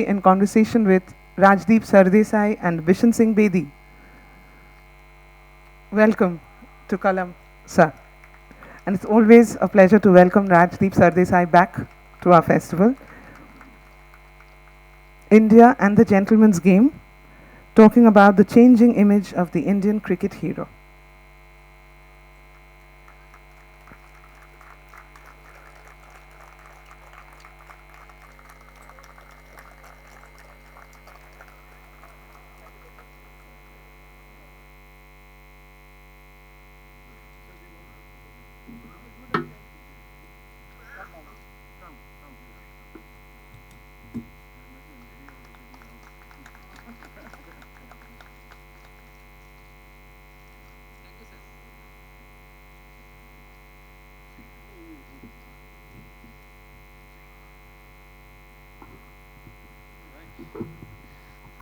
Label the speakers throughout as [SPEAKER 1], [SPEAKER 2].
[SPEAKER 1] in conversation with Rajdeep Sardesai and Bishen Singh Bedi. Welcome to Kalam, sir. And it's always a pleasure to welcome Rajdeep Sardesai back to our festival. India and the Gentleman's Game, talking about the changing image of the Indian cricket hero.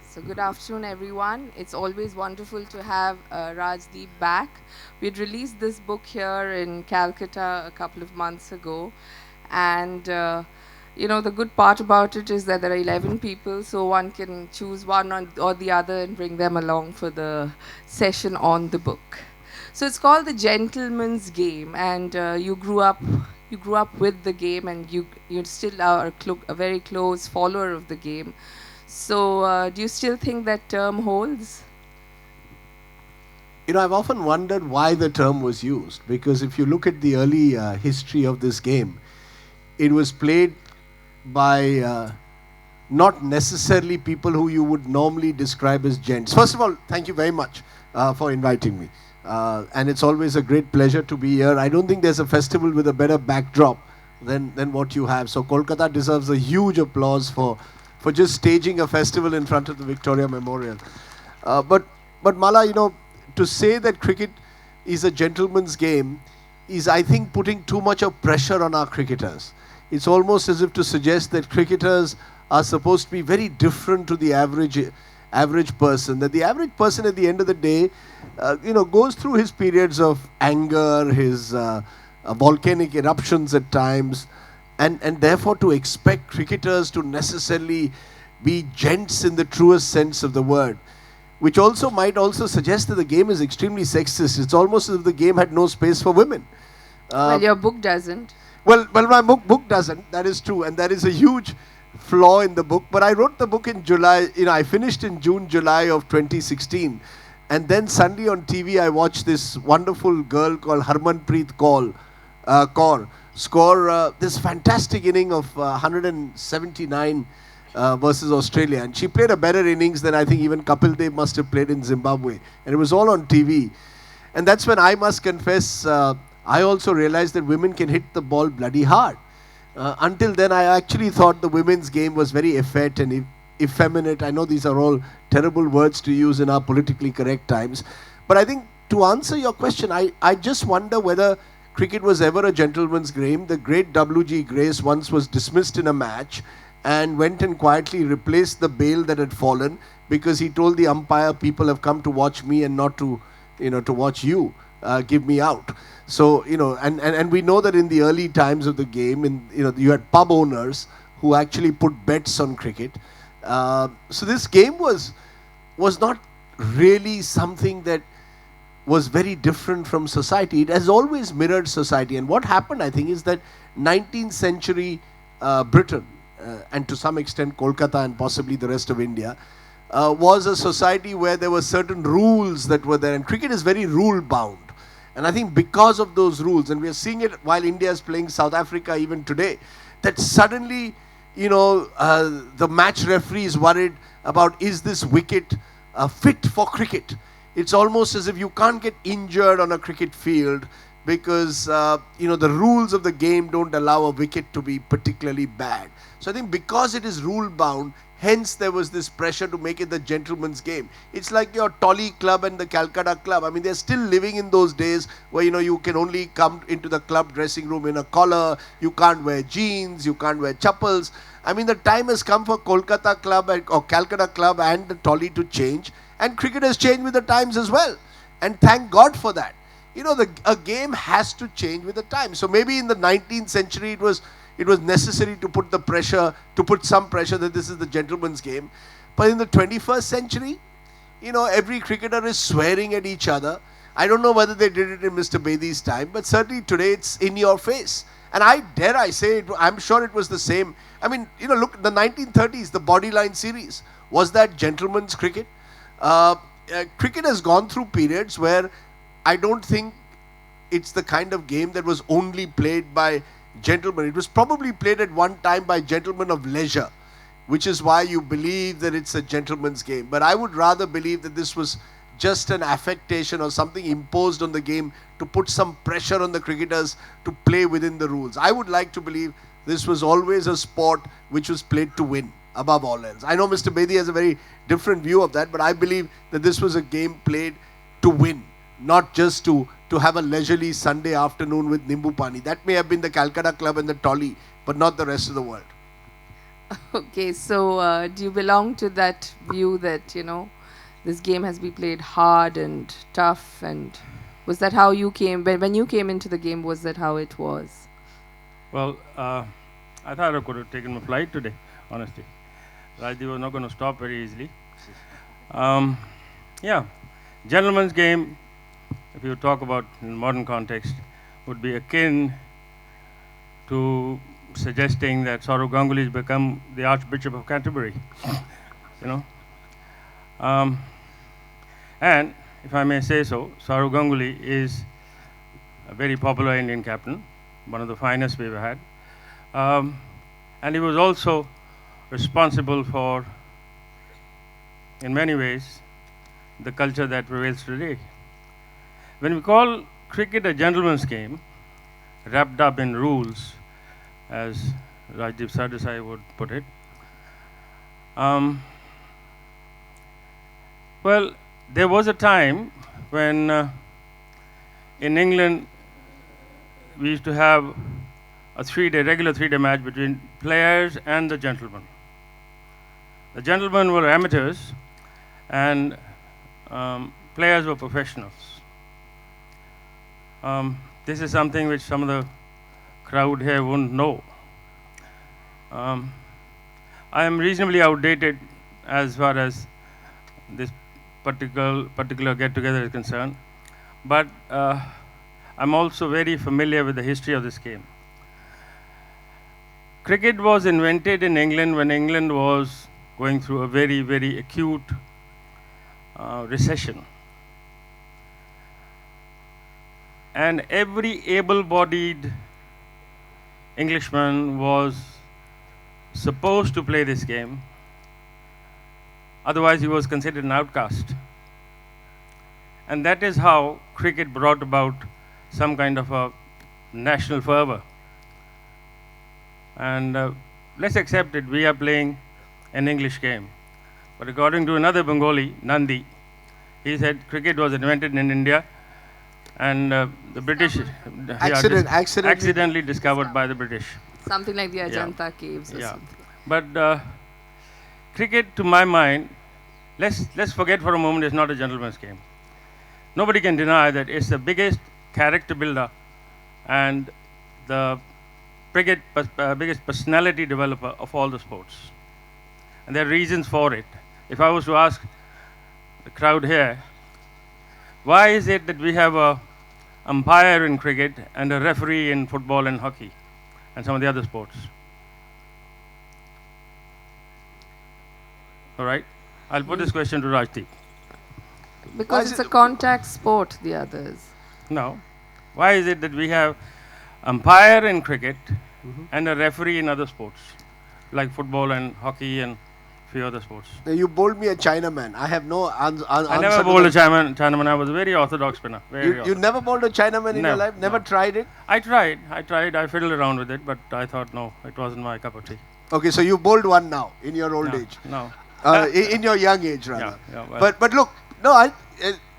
[SPEAKER 2] So good afternoon, everyone. It's always wonderful to have Rajdeep back. We'd released this book here in Calcutta a couple of months ago. And, the good part about it is that there are 11 people, so one can choose one or the other and bring them along for the session on the book. So it's called The Gentleman's Game, and you grew up with the game, and you still are a very close follower of the game. So, do you still think that term holds?
[SPEAKER 3] I've often wondered why the term was used, because if you look at the early history of this game, it was played by not necessarily people who you would normally describe as gents. First of all, thank you very much for inviting me. And it's always a great pleasure to be here. I don't think there's a festival with a better backdrop than what you have. So Kolkata deserves a huge applause for just staging a festival in front of the Victoria Memorial. But Mala, to say that cricket is a gentleman's game is, I think, putting too much of pressure on our cricketers. It's almost as if to suggest that cricketers are supposed to be very different to the average person. That the average person at the end of the day, goes through his periods of anger, his volcanic eruptions at times, and therefore to expect cricketers to necessarily be gents in the truest sense of the word, which also might also suggest that the game is extremely sexist. It's almost as if the game had no space for women.
[SPEAKER 2] Well, your book doesn't.
[SPEAKER 3] Well, my book doesn't. That is true, and that is a huge flaw in the book. But I wrote the book in July. I finished in June, July of 2016, and then suddenly on TV I watched this wonderful girl called Harmanpreet Kaur score this fantastic inning of 179 versus Australia, and she played a better innings than I think even Kapil Dev must have played in Zimbabwe, and it was all on TV. And that's when I must confess, I also realized that women can hit the ball bloody hard. Until then, I actually thought the women's game was very effete and effeminate. I know these are all terrible words to use in our politically correct times, but I think to answer your question, I just wonder whether cricket was ever a gentleman's game. The great W.G. Grace once was dismissed in a match and went and quietly replaced the bail that had fallen because he told the umpire, people have come to watch me and not to watch you. Give me out. So, and we know that in the early times of the game, you had pub owners who actually put bets on cricket. So this game was not really something that was very different from society. It has always mirrored society. And what happened, I think, is that 19th century Britain, and to some extent Kolkata and possibly the rest of India, was a society where there were certain rules that were there. And cricket is very rule-bound. And I think because of those rules, and we are seeing it while India is playing South Africa even today, that suddenly, the match referee is worried about, is this wicket fit for cricket? It's almost as if you can't get injured on a cricket field because, the rules of the game don't allow a wicket to be particularly bad. So I think because it is rule-bound, hence there was this pressure to make it the gentleman's game. It's like your Tolly club and the Calcutta club. I mean, they're still living in those days where, you can only come into the club dressing room in a collar, you can't wear jeans, you can't wear chappals. I mean, the time has come for Kolkata club or Calcutta club and the Tolly to change. And cricket has changed with the times as well. And thank God for that. A game has to change with the times. So maybe in the 19th century it was it was necessary to put the pressure, to put some pressure that this is the gentleman's game. But in the 21st century, you know, every cricketer is swearing at each other. I don't know whether they did it in Mr. Bedi's time, but certainly today it's in your face. And I say, I'm sure it was the same. I mean, you know, look, the 1930s, the Bodyline series, was that gentleman's cricket? Cricket has gone through periods where I don't think it's the kind of game that was only played by gentlemen. It was probably played at one time by gentlemen of leisure, which is why you believe that it's a gentleman's game. But I would rather believe that this was just an affectation or something imposed on the game to put some pressure on the cricketers to play within the rules. I would like to believe this was always a sport which was played to win above all else. I know Mr. Bedi has a very different view of that, but I believe that this was a game played to win, not just to have a leisurely Sunday afternoon with Nimbu Pani. That may have been the Calcutta club and the Tolly, but not the rest of the world.
[SPEAKER 2] Okay, so do you belong to that view that, you know, this game has been played hard and tough, and was that how you came, when you came into the game, was that how it was?
[SPEAKER 4] Well, I thought I could have taken my flight today, honestly. Rajdeep was not going to stop very easily. Yeah, gentleman's game, if you talk about in modern context, would be akin to suggesting that Saurav Ganguly has become the Archbishop of Canterbury, you know. And if I may say so, Saurav Ganguly is a very popular Indian captain, one of the finest we've had. And he was also responsible for, in many ways, the culture that prevails today. When we call cricket a gentleman's game, wrapped up in rules, as Rajdeep Sardesai would put it, well, there was a time when in England we used to have a regular three-day match between players and the gentlemen. The gentlemen were amateurs and players were professionals. This is something which some of the crowd here won't know. I am reasonably outdated as far as this particular get-together is concerned, but I'm also very familiar with the history of this game. Cricket was invented in England when England was going through a very, very acute recession. And every able-bodied Englishman was supposed to play this game. Otherwise, he was considered an outcast. And that is how cricket brought about some kind of a national fervor. And let's accept it, we are playing an English game. But according to another Bengali, Nandi, he said cricket was invented in India and the British accidentally discovered by the British.
[SPEAKER 2] Something like the Ajanta caves or something.
[SPEAKER 4] But cricket, to my mind, let's forget for a moment it's not a gentleman's game. Nobody can deny that it's the biggest character builder and the biggest personality developer of all the sports. And there are reasons for it. If I was to ask the crowd here, why is it that we have an umpire in cricket and a referee in football and hockey and some of the other sports? All right, I'll put this question to Rajdeep.
[SPEAKER 2] Because it's a contact sport, the others.
[SPEAKER 4] No. Why is it that we have umpire in cricket and a referee in other sports, like football and hockey and few other sports?
[SPEAKER 3] Now you bowled me a Chinaman. I have no answer.
[SPEAKER 4] I never bowled a Chinaman. I was a very orthodox spinner.
[SPEAKER 3] You never bowled a Chinaman in your life? Never tried it?
[SPEAKER 4] I tried. I fiddled around with it, but I thought, no, it wasn't my cup of tea.
[SPEAKER 3] Okay, so you bowled one now, in your old age.
[SPEAKER 4] No.
[SPEAKER 3] In your young age, rather.
[SPEAKER 4] Well.
[SPEAKER 3] But look, no,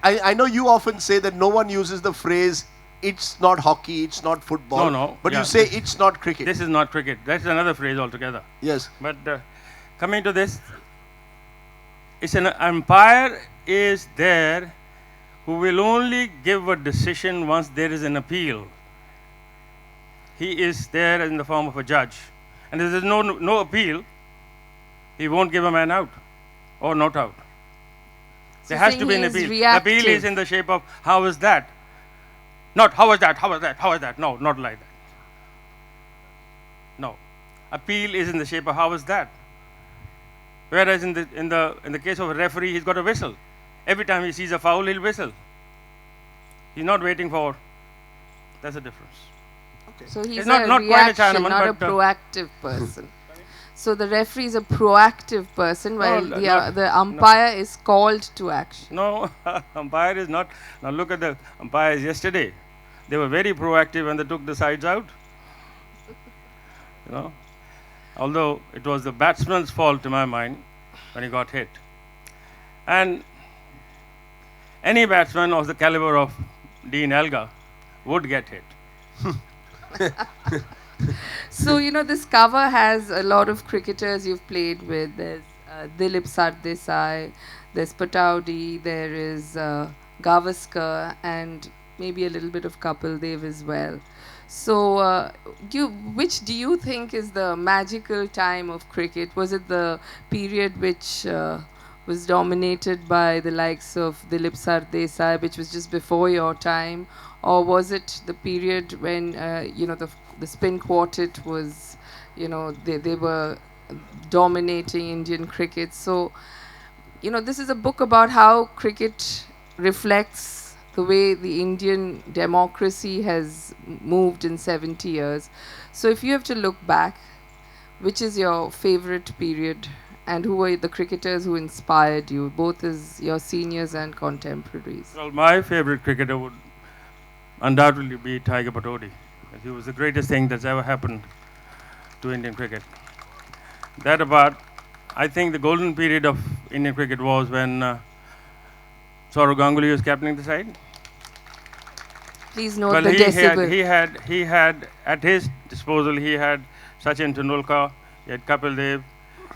[SPEAKER 3] I know you often say that no one uses the phrase, it's not hockey, it's not football.
[SPEAKER 4] No.
[SPEAKER 3] But you say it's not cricket.
[SPEAKER 4] This is not cricket. That's another phrase altogether.
[SPEAKER 3] Yes.
[SPEAKER 4] But coming to this, it's an umpire is there who will only give a decision once there is an appeal. he is there in the form of a judge. And if there's no appeal, he won't give a man out or not out.
[SPEAKER 2] So
[SPEAKER 4] There has to
[SPEAKER 2] saying
[SPEAKER 4] be an
[SPEAKER 2] he is
[SPEAKER 4] appeal. The
[SPEAKER 2] reactive.
[SPEAKER 4] appeal is in the shape of how is that? Not how is that, how is that, how is that. No, not like that. No. Appeal is in the shape of how is that. Whereas in the case of a referee, he's got a whistle. Every time he sees a foul, he'll whistle. He's not waiting for. That's the difference.
[SPEAKER 2] So he's
[SPEAKER 4] It's not quite a
[SPEAKER 2] reaction,
[SPEAKER 4] Chinaman,
[SPEAKER 2] not a
[SPEAKER 4] but,
[SPEAKER 2] proactive person. So the referee is a proactive person, while
[SPEAKER 4] no,
[SPEAKER 2] the umpire is called to action.
[SPEAKER 4] No, umpire is not. Now look at the umpires yesterday. They were very proactive when they took the sides out. You know, although it was the batsman's fault to my mind when he got hit. And any batsman of the caliber of Dean Elgar would get hit.
[SPEAKER 2] So, this cover has a lot of cricketers you've played with. There's Dilip Sardesai, there's Pataudi, there is Gavaskar, and maybe a little bit of Kapil Dev as well. So, which do you think is the magical time of cricket? Was it the period which was dominated by the likes of Dilip Sardesai, which was just before your time, or was it the period when the spin quartet was, they were dominating Indian cricket? So, this is a book about how cricket reflects the way the Indian democracy has moved in 70 years. So if you have to look back, which is your favorite period, and who were the cricketers who inspired you, both as your seniors and contemporaries?
[SPEAKER 4] Well, my favorite cricketer would undoubtedly be Tiger Pataudi. He was the greatest thing that's ever happened to Indian cricket. That about, I think the golden period of Indian cricket was when Sourav Ganguly was captaining the side.
[SPEAKER 2] Please note
[SPEAKER 4] Well,
[SPEAKER 2] the decibel.
[SPEAKER 4] he had at his disposal, he had Sachin Tendulkar, he had Kapil Dev,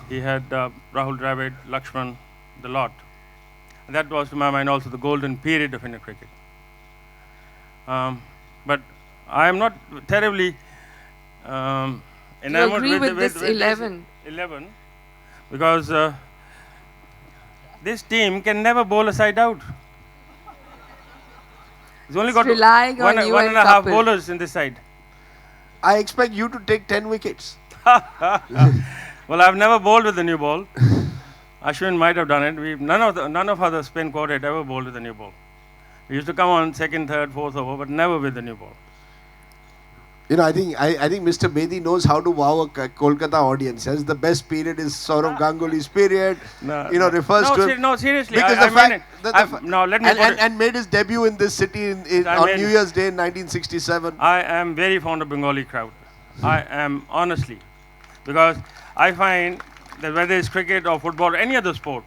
[SPEAKER 4] he had Rahul Dravid, Lakshman, the lot. And that was, to my mind, also the golden period of Indian cricket. But I am not terribly enamored
[SPEAKER 2] you agree with this
[SPEAKER 4] this
[SPEAKER 2] 11?
[SPEAKER 4] 11, because this team can never bowl a side out. He's only got
[SPEAKER 2] relying on you
[SPEAKER 4] one
[SPEAKER 2] and
[SPEAKER 4] and a half
[SPEAKER 2] Kapil.
[SPEAKER 4] bowlers in this side.
[SPEAKER 3] I expect you to take 10 wickets.
[SPEAKER 4] Well, I've never bowled with the new ball. Ashwin might have done it. None of other spin quartet ever bowled with the new ball. We used to come on second, third, fourth over, but never with the new ball.
[SPEAKER 3] I think Mr. Bedi knows how to wow a Kolkata audience. As the best period is Sourav Ganguly's period. Refers to
[SPEAKER 4] No, seriously.
[SPEAKER 3] because
[SPEAKER 4] I
[SPEAKER 3] the
[SPEAKER 4] mean
[SPEAKER 3] fact
[SPEAKER 4] it.
[SPEAKER 3] that
[SPEAKER 4] Now let me put it.
[SPEAKER 3] and made his debut in this city on New Year's Day in 1967.
[SPEAKER 4] I am very fond of Bengali crowd. I am honestly, because I find that whether it's cricket or football or any other sport,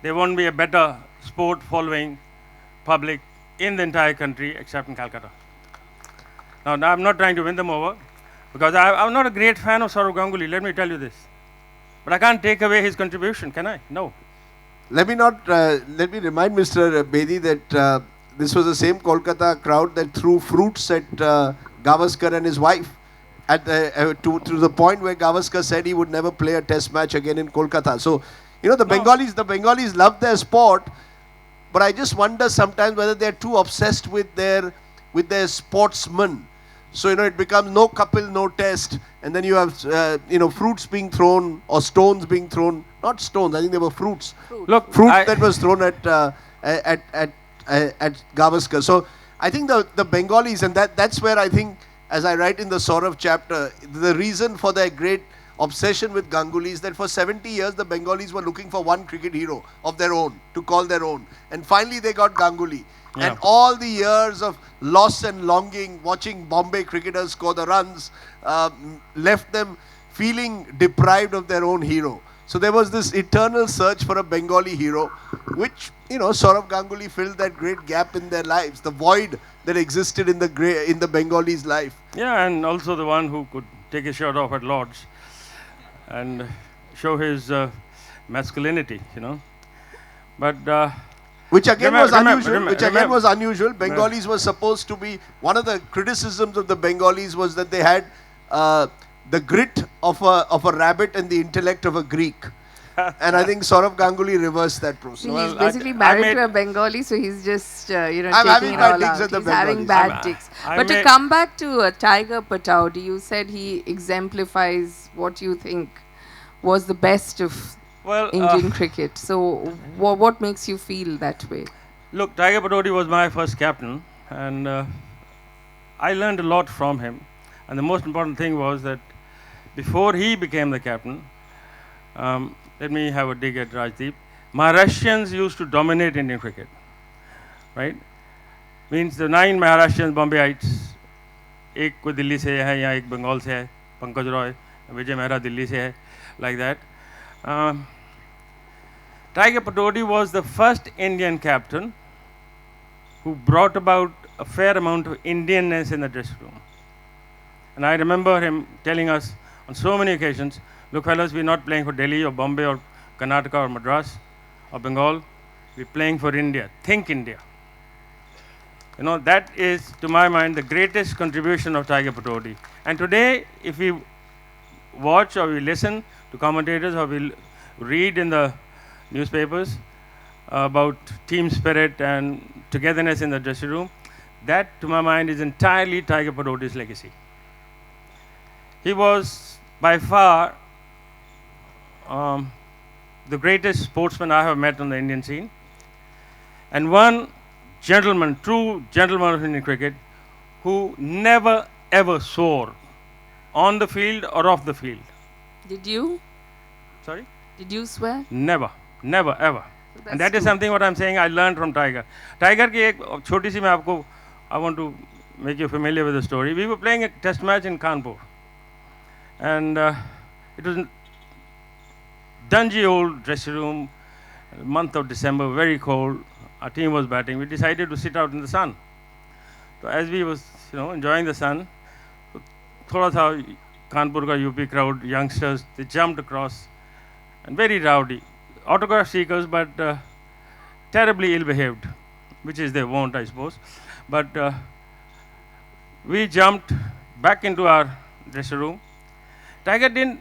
[SPEAKER 4] there won't be a better sport following public in the entire country except in Calcutta. Now I'm not trying to win them over, because I'm not a great fan of Sourav Ganguly, let me tell you this. But I can't take away his contribution, can I? No.
[SPEAKER 3] Let me remind Mr. Bedi that this was the same Kolkata crowd that threw fruits at Gavaskar and his wife to the point where Gavaskar said he would never play a test match again in Kolkata. So, the Bengalis love their sport, but I just wonder sometimes whether they're too obsessed with their sportsmen. So, it becomes no Kapil, no test, and then you have, fruits being thrown or stones being thrown. Not stones, I think they were fruits.
[SPEAKER 4] Look,
[SPEAKER 3] Fruit that was thrown at Gavaskar. So, I think the Bengalis, and that's where I think, as I write in the Saurav chapter, the reason for their great obsession with Ganguly is that for 70 years the Bengalis were looking for one cricket hero of their own, to call their own. And finally they got Ganguly.
[SPEAKER 4] Yeah.
[SPEAKER 3] And all the years of loss and longing, watching Bombay cricketers score the runs, left them feeling deprived of their own hero. So there was this eternal search for a Bengali hero, which, Sourav Ganguly filled that great gap in their lives, the void that existed in the Bengalis' life.
[SPEAKER 4] Yeah, and also the one who could take his shirt off at Lord's and show his masculinity, But
[SPEAKER 3] Which again was unusual. Which again
[SPEAKER 4] remember,
[SPEAKER 3] was unusual. Bengalis were supposed to be, one of the criticisms of the Bengalis was that they had the grit of a rabbit and the intellect of a Greek. And I think Saurav Ganguly reversed that process.
[SPEAKER 2] See,
[SPEAKER 4] Well,
[SPEAKER 2] he's basically married to a Bengali, so he's just, taking it all out. He's having bad ticks. But to come back to Tiger Pataudi, you said he exemplifies what you think was the best of Indian cricket. So what makes you feel that way?
[SPEAKER 4] Look, Tiger Pataudi was my first captain, and I learned a lot from him. And the most important thing was that before he became the captain, let me have a dig at Rajdeep. Maharashtrians used to dominate Indian cricket, right? Means the 9 Maharashtrians, Bombayites, एक कोई दिल्ली से है या एक बंगाल से है, पंकज रॉय, विजय मेहरा दिल्ली से है, like that. Tiger Pataudi was the first Indian captain who brought about a fair amount of Indianness in the dressing room. And I remember him telling us on so many occasions, look fellas, we're not playing for Delhi or Bombay or Karnataka or Madras or Bengal, we're playing for India. Think India. You know, that is, to my mind, the greatest contribution of Tiger Pataudi. And today, if we watch or we listen to commentators or we read in the newspapers about team spirit and togetherness in the dressing room, that, to my mind, is entirely Tiger Pataudi's legacy. He was, by far, the greatest sportsman I have met on the Indian scene, and one gentleman, true gentleman of Indian cricket, who never ever swore on the field or off the field.
[SPEAKER 2] Did you?
[SPEAKER 4] Sorry?
[SPEAKER 2] Did you swear?
[SPEAKER 4] Never, never, ever.
[SPEAKER 2] So
[SPEAKER 4] And that is something what I'm saying I learned from Tiger. Tiger ki ek choti si main aapko, I want to make you familiar with the story. We were playing a test match in Kanpur, and it was dungy old dressing room, month of December, very cold. Our team was batting. We decided to sit out in the sun. So as we was, enjoying the sun, thoda tha Kanpur ka UP crowd, youngsters, they jumped across, and very rowdy. Autograph seekers, but terribly ill-behaved, which is their wont, I suppose. But we jumped back into our dressing room. Tiger didn't.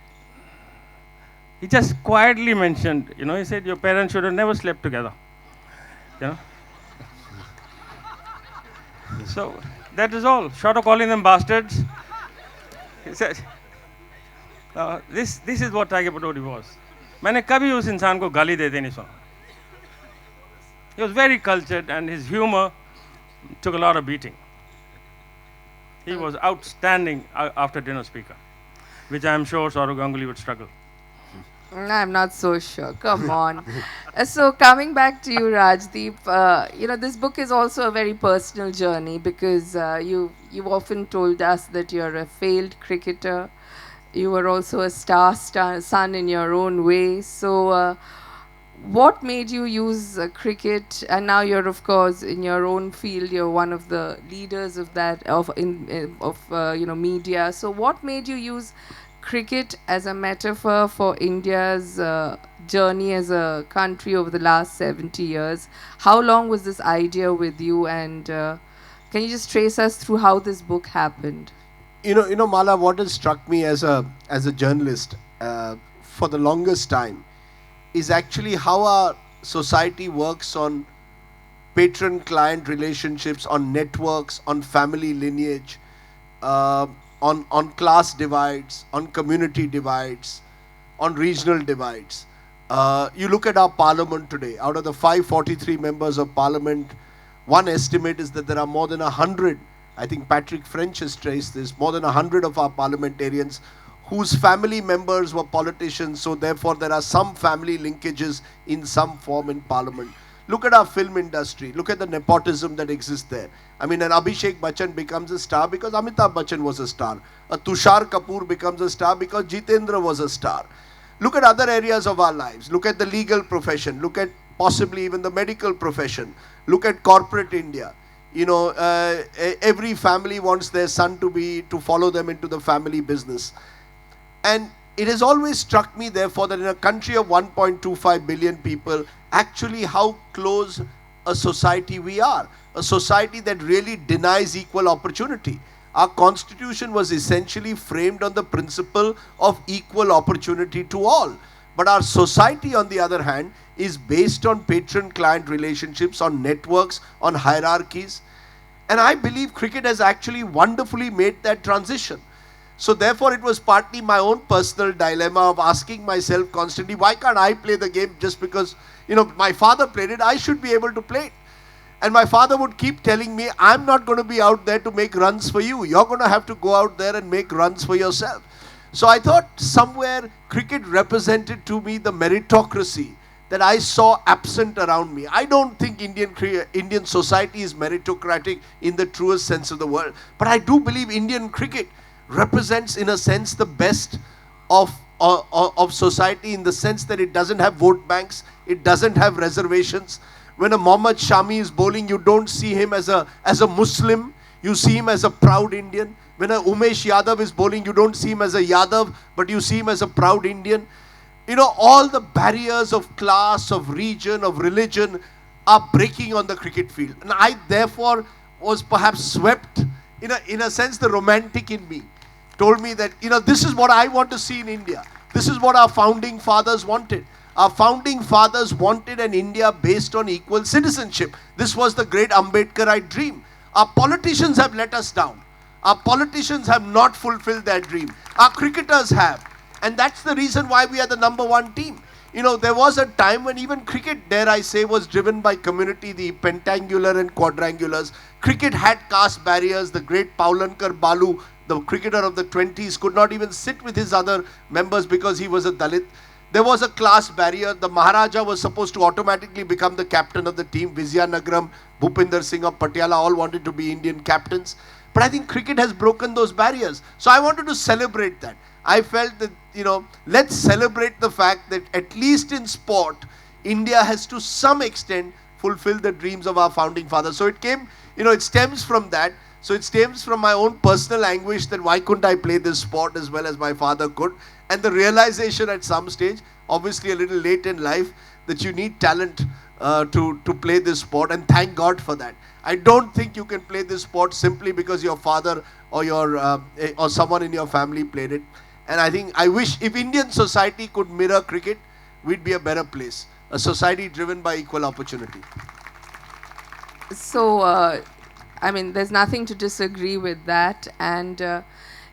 [SPEAKER 4] He just quietly mentioned, he said, your parents should have never slept together. So that is all. Short of calling them bastards, he said, this is what Tiger Pataudi was. मैंने कभी उस इंसान को गाली देते नहीं सुना. He was very cultured, and his humor took a lot of beating. He was outstanding after dinner speaker, which I am sure Saurav Ganguly would struggle.
[SPEAKER 2] I'm not so sure. Come on. So coming back to you, Rajdeep, this book is also a very personal journey because you've often told us that you're a failed cricketer. You were also a star son in your own way. So what made you use cricket? And now you're, of course, in your own field. You're one of the leaders of that media. So what made you use cricket as a metaphor for India's journey as a country over the last 70 years? How long was this idea with you? And can you just trace us through how this book happened?
[SPEAKER 3] Mala, what has struck me as a journalist for the longest time is actually how our society works on patron-client relationships, on networks, on family lineage, on class divides, on community divides, on regional divides. You look at our parliament today. Out of the 543 members of parliament, one estimate is that there are more than 100, I think Patrick French has traced this, more than 100 of our parliamentarians whose family members were politicians, so therefore there are some family linkages in some form in parliament. Look at our film industry. Look at the nepotism that exists there. I mean, an Abhishek Bachchan becomes a star because Amitabh Bachchan was a star. A Tushar Kapoor becomes a star because Jitendra was a star. Look at other areas of our lives. Look at the legal profession. Look at possibly even the medical profession. Look at corporate India. Every family wants their son to follow them into the family business. And it has always struck me, therefore, that in a country of 1.25 billion people, actually how close a society we are. A society that really denies equal opportunity. Our constitution was essentially framed on the principle of equal opportunity to all. But our society, on the other hand, is based on patron-client relationships, on networks, on hierarchies. And I believe cricket has actually wonderfully made that transition. So therefore, it was partly my own personal dilemma of asking myself constantly, why can't I play the game just because, my father played it, I should be able to play it. And my father would keep telling me, I'm not going to be out there to make runs for you. You're going to have to go out there and make runs for yourself. So I thought somewhere cricket represented to me the meritocracy that I saw absent around me. I don't think Indian society is meritocratic in the truest sense of the word. But I do believe Indian cricket represents, in a sense, the best of society, in the sense that it doesn't have vote banks, it doesn't have reservations. When a Mohammad Shami is bowling, you don't see him as a Muslim, you see him as a proud Indian. When a Umesh Yadav is bowling, you don't see him as a Yadav, but you see him as a proud Indian. All the barriers of class, of region, of religion are breaking on the cricket field. And I therefore was perhaps swept, in a sense, the romantic in me told me that, this is what I want to see in India. This is what our founding fathers wanted. Our founding fathers wanted an India based on equal citizenship. This was the great Ambedkarite dream. Our politicians have let us down. Our politicians have not fulfilled that dream. Our cricketers have. And that's the reason why we are the number one team. There was a time when even cricket, dare I say, was driven by community, the pentangular and quadrangulars. Cricket had caste barriers. The great Paulankar Balu, the cricketer of the 20s, could not even sit with his other members because he was a Dalit. There was a class barrier. The Maharaja was supposed to automatically become the captain of the team. Vizianagaram, Bhupinder Singh of Patiala all wanted to be Indian captains. But I think cricket has broken those barriers. So I wanted to celebrate that. I felt that, let's celebrate the fact that at least in sport, India has to some extent fulfilled the dreams of our founding fathers. So it came, it stems from that. So it stems from my own personal anguish that why couldn't I play this sport as well as my father could. And the realization at some stage, obviously a little late in life, that you need talent to play this sport, and thank God for that. I don't think you can play this sport simply because your father or or someone in your family played it. And I wish if Indian society could mirror cricket, we'd be a better place. A society driven by equal opportunity.
[SPEAKER 2] So, there's nothing to disagree with that. And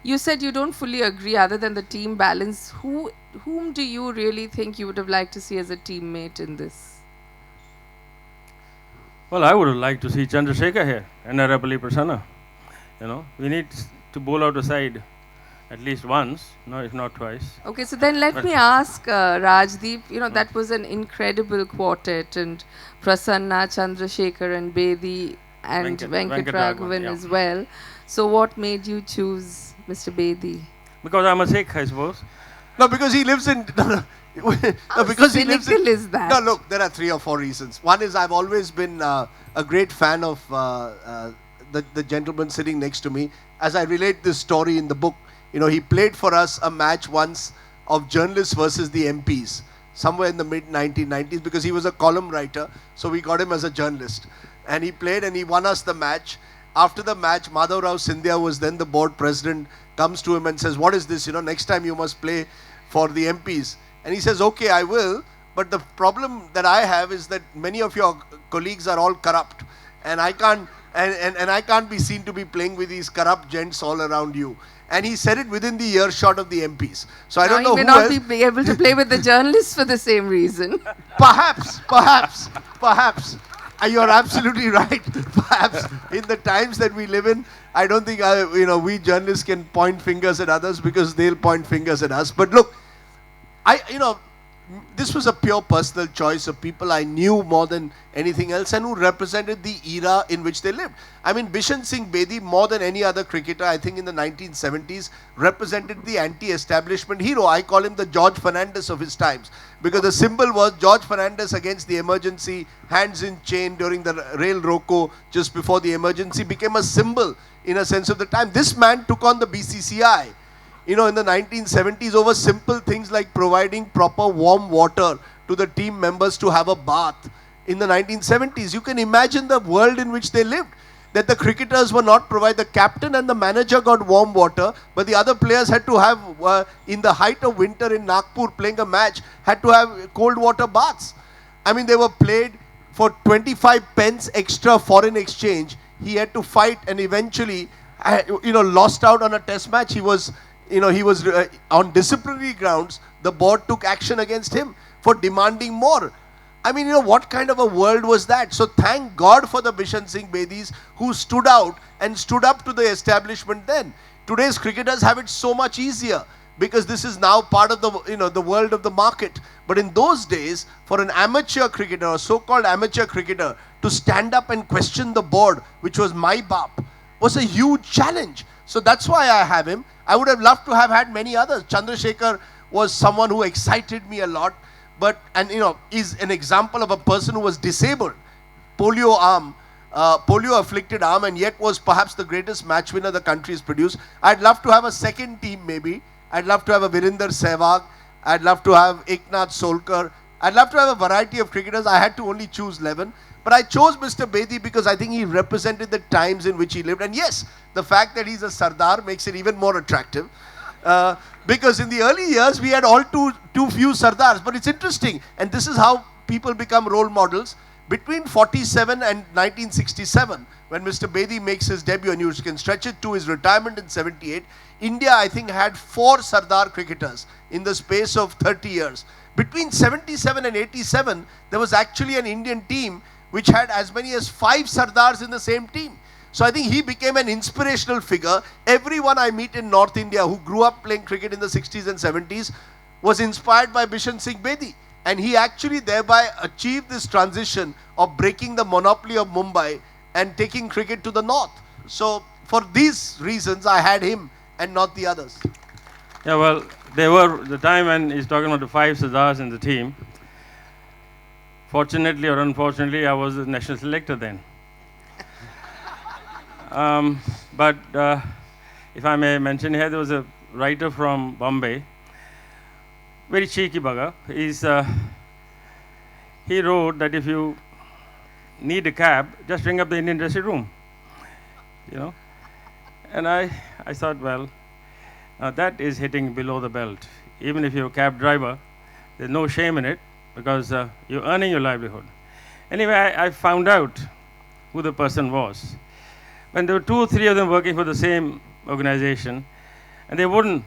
[SPEAKER 2] you said you don't fully agree other than the team balance. Whom do you really think you would have liked to see as a teammate in this?
[SPEAKER 4] Well, I would have liked to see Chandrasekhar here and Narapalli Prasanna. We need to bowl out a side at least once, if not twice.
[SPEAKER 2] Okay, so then let me ask Rajdeep, that was an incredible quartet, and Prasanna, Chandrasekhar and Bedi and Venkatraghavan as well. So what made you choose Mr. Bedi?
[SPEAKER 4] Because I'm a Sikh, I suppose.
[SPEAKER 3] No, because he lives in... because he lives in...
[SPEAKER 2] is that?
[SPEAKER 3] No, look, there are 3 or 4 reasons. One is I've always been a great fan of the gentleman sitting next to me. As I relate this story in the book, he played for us a match once of journalists versus the MPs, somewhere in the mid-1990s, because he was a column writer, so we got him as a journalist. And he played and he won us the match. After the match, Madhav Rao Scindia was then the board president, comes to him and says, what is this? Next time you must play for the MPs. And he says, okay, I will. But the problem that I have is that many of your colleagues are all corrupt. And I can't, and I can't be seen to be playing with these corrupt gents all around you. And he said it within the earshot of the MPs. So I don't know who else.
[SPEAKER 2] He may not be able to play with the journalists for the same reason.
[SPEAKER 3] Perhaps. You're absolutely right. Perhaps in the times that we live in, I don't think we journalists can point fingers at others because they'll point fingers at us. But look, this was a pure personal choice of people I knew more than anything else and who represented the era in which they lived. Bishen Singh Bedi, more than any other cricketer, I think in the 1970s, represented the anti-establishment hero. I call him the George Fernandes of his times, because the symbol was George Fernandes against the emergency, hands in chain during the rail roko just before the emergency, became a symbol in a sense of the time. This man took on the BCCI. In the 1970s, over simple things like providing proper warm water to the team members to have a bath. in the 1970s. You can imagine the world in which they lived. That the cricketers were not provided, the captain and the manager got warm water, but the other players had to have, in the height of winter in Nagpur playing a match, had to have cold water baths. I mean, they were played for 25 pence extra foreign exchange. He had to fight and eventually, lost out on a test match. He was on disciplinary grounds. The board took action against him for demanding more. I mean, what kind of a world was that? So thank God for the Bishen Singh Bedis who stood out and stood up to the establishment then. Today's cricketers have it so much easier because this is now part of the world of the market. But in those days, for an amateur cricketer or so-called amateur cricketer to stand up and question the board, which was my bap, was a huge challenge. So that's why I have him. I would have loved to have had many others. Chandrasekhar was someone who excited me a lot. But, is an example of a person who was disabled, polio afflicted arm, and yet was perhaps the greatest match winner the country has produced. I'd love to have a second team maybe. I'd love to have a Virinder Sehwag. I'd love to have Eknath Solkar. I'd love to have a variety of cricketers. I had to only choose 11. But I chose Mr. Bedi because I think he represented the times in which he lived. And yes, the fact that he's a Sardar makes it even more attractive. Because in the early years, we had all too few Sardars. But it's interesting, and this is how people become role models. Between 47 and 1967, when Mr. Bedi makes his debut, and you can stretch it to his retirement in 78, India, I think, had 4 Sardar cricketers in the space of 30 years. Between 77 and 87, there was actually an Indian team which had as many as 5 Sardars in the same team. So I think he became an inspirational figure. Everyone I meet in North India who grew up playing cricket in the 60s and 70s was inspired by Bishen Singh Bedi. And he actually thereby achieved this transition of breaking the monopoly of Mumbai and taking cricket to the north. So for these reasons, I had him and not the others.
[SPEAKER 4] Yeah, well, there were the time when he's talking about the 5 Sardars in the team. Fortunately or unfortunately, I was the national selector then. But if I may mention here, there was a writer from Bombay, very cheeky bugger. He wrote that if you need a cab, just ring up the Indian dressing room, And I thought, well, that is hitting below the belt. Even if you're a cab driver, there's no shame in it because you're earning your livelihood. Anyway, I found out who the person was. When there were 2 or 3 of them working for the same organization, and they wouldn't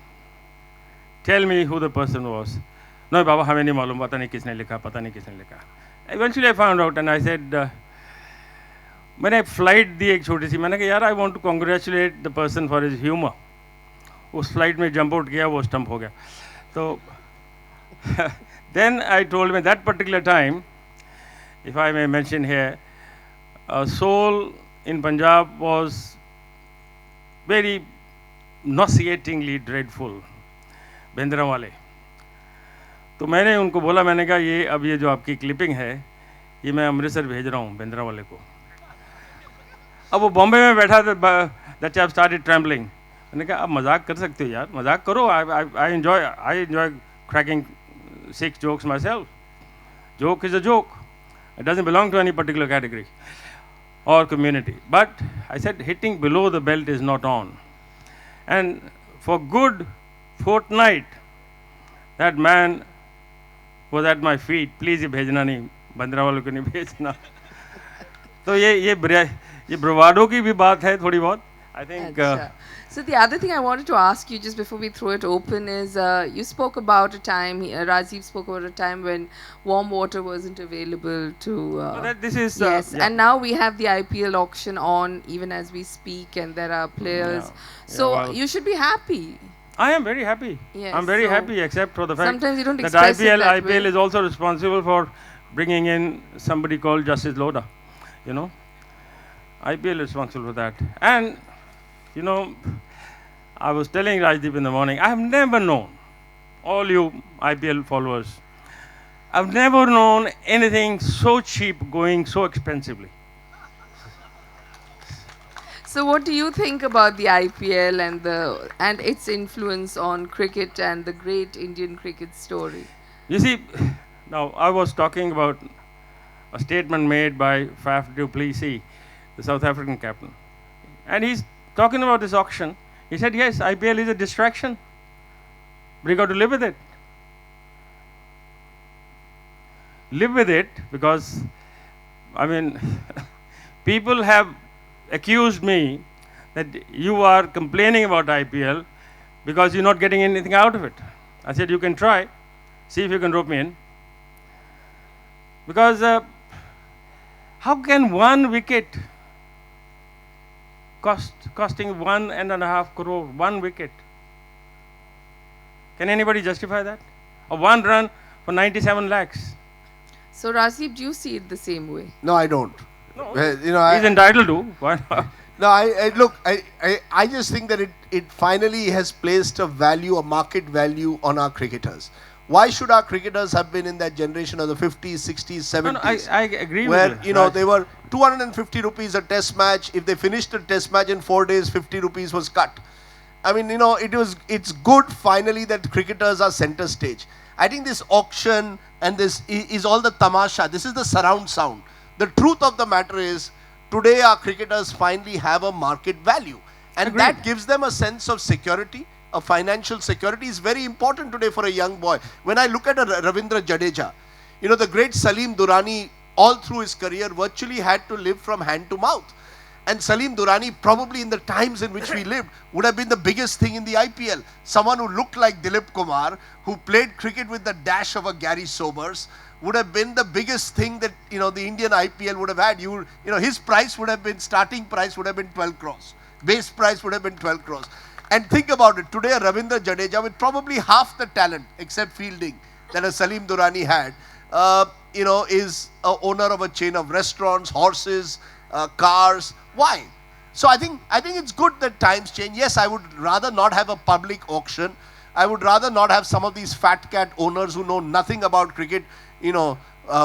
[SPEAKER 4] tell me who the person was. No, Baba, hame nahi malum, pata nahi kisne likha, pata nahi kisne likha. Eventually I found out and I said, मैंने flight दी एक छोटी सी, मैंने कहा यार I want to congratulate the person for his humor. उस flight में jump out किया, वो स्टंप हो गया. तो then I told him at that particular time, if I may mention here, soul in Punjab was very nauseatingly dreadful. बेंद्रा वाले. तो मैंने उनको बोला, मैंने कहा ये अब ये जो आपकी क्लिपिंग है ये मैं अमृतसर भेज रहा हूँ बेंद्रा वाले को. अब वो बॉम्बे में बैठा था, दैट चैप स्टार्टेड ट्रैम्बलिंग. मैंने कहा आप मजाक कर सकते हो यार, मजाक करो. I enjoy cracking 6 jokes myself. Joke is a joke. It doesn't belong to any particular category or community. But I said hitting below the belt is not on. And for good fortnight, that man was at my feet. Please, ये भेजना नहीं, बंदरा वालों को नहीं भेजना. तो ये ब्रवाडो की भी बात है थोड़ी बहुत. I think.
[SPEAKER 2] So the other thing I wanted to ask you just before we throw it open is you spoke about a time, Rajdeep spoke about a time when warm water wasn't available to...
[SPEAKER 4] this is...
[SPEAKER 2] yes, and now we have the IPL auction on even as we speak and there are players. So you should be happy.
[SPEAKER 4] I am very happy.
[SPEAKER 2] Yes,
[SPEAKER 4] I'm very happy except for the fact
[SPEAKER 2] sometimes you don't
[SPEAKER 4] that
[SPEAKER 2] express it that
[SPEAKER 4] IPL
[SPEAKER 2] way.
[SPEAKER 4] is also responsible for bringing in somebody called Justice Loda. IPL is responsible for that. And I was telling Rajdeep in the morning, I have never known, all you IPL followers, I've never known anything so cheap going so expensively.
[SPEAKER 2] So what do you think about the IPL and its influence on cricket and the great Indian cricket story?
[SPEAKER 4] You see, now I was talking about a statement made by Faf du Plessis, the South African captain. And he's talking about this auction. He said, yes, IPL is a distraction, but you got to live with it. Live with it because, I mean, people have accused me that you are complaining about IPL because you're not getting anything out of it. I said, you can try, see if you can rope me in. Because how can one wicket costing 1.5 crore, 1 wicket? Can anybody justify that? Or 1 run for 97 lakhs?
[SPEAKER 2] So Rajdeep, do you see it the same way?
[SPEAKER 3] No, I don't.
[SPEAKER 4] No,
[SPEAKER 3] You know,
[SPEAKER 4] he's entitled to. Why not?
[SPEAKER 3] No, look, I just think that it finally has placed a value, a market value on our cricketers. Why should our cricketers have been in that generation of the 50s, 60s, 70s?
[SPEAKER 4] No, I agree
[SPEAKER 3] where,
[SPEAKER 4] with
[SPEAKER 3] you know, they were 250 rupees a test match. If they finished a test match in 4 days, 50 rupees was cut. I mean, you know, it's good finally that cricketers are center stage. I think this auction and this is all the tamasha. This is the surround sound. The truth of the matter is, today our cricketers finally have a market value. And
[SPEAKER 4] Agreed.
[SPEAKER 3] that gives them a sense of security. A financial security is very important today for a young boy. When I look at a Ravindra Jadeja, you know, the great Salim Durrani, all through his career, virtually had to live from hand to mouth. And Salim Durrani, probably in the times in which we lived, would have been the biggest thing in the IPL. Someone who looked like Dilip Kumar, who played cricket with the dash of a Gary Sobers, would have been the biggest thing that, you know, the Indian IPL would have had. You know, his price would have been, starting price would have been 12 crores. Base price would have been 12 crores. And think about it, today a Ravindra Jadeja with probably half the talent, except fielding, that a Salim Durrani had, you know, is a owner of a chain of restaurants, horses, cars. Why? So I think it's good that times change. Yes, I would rather not have a public auction. I would rather not have some of these fat cat owners who know nothing about cricket, you know,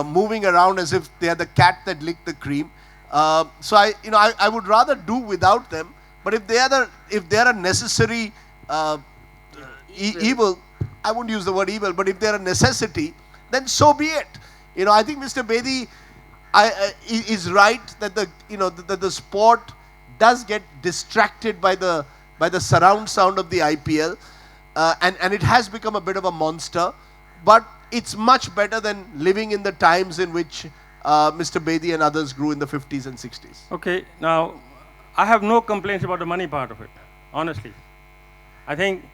[SPEAKER 3] moving around as if they are the cat that licked the cream. So I would rather do without them. But if they are a necessary evil, I wouldn't use the word evil, but if they are a necessity, then so be it. You know, I think Mr. Bedi is right that the sport does get distracted by the surround sound of the IPL, and it has become a bit of a monster. But it's much better than living in the times in which Mr. Bedi and others grew in the 50s and 60s.
[SPEAKER 4] Okay, now I have no complaints about the money part of it, honestly. I think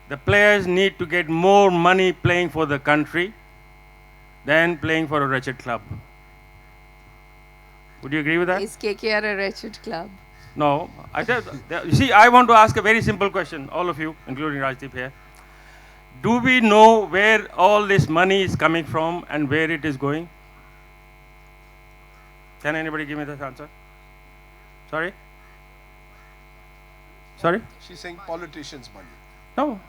[SPEAKER 4] the players need to get more money playing for the country than playing for a wretched club. Would you agree with that?
[SPEAKER 2] Is KKR a wretched club?
[SPEAKER 4] No. You see, I want to ask a very simple question, all of you, including Rajdeep here. Do we know where all this money is coming from and where it is going? Can anybody give me this answer? Sorry? Sorry?
[SPEAKER 3] She's saying politicians' money.
[SPEAKER 4] No.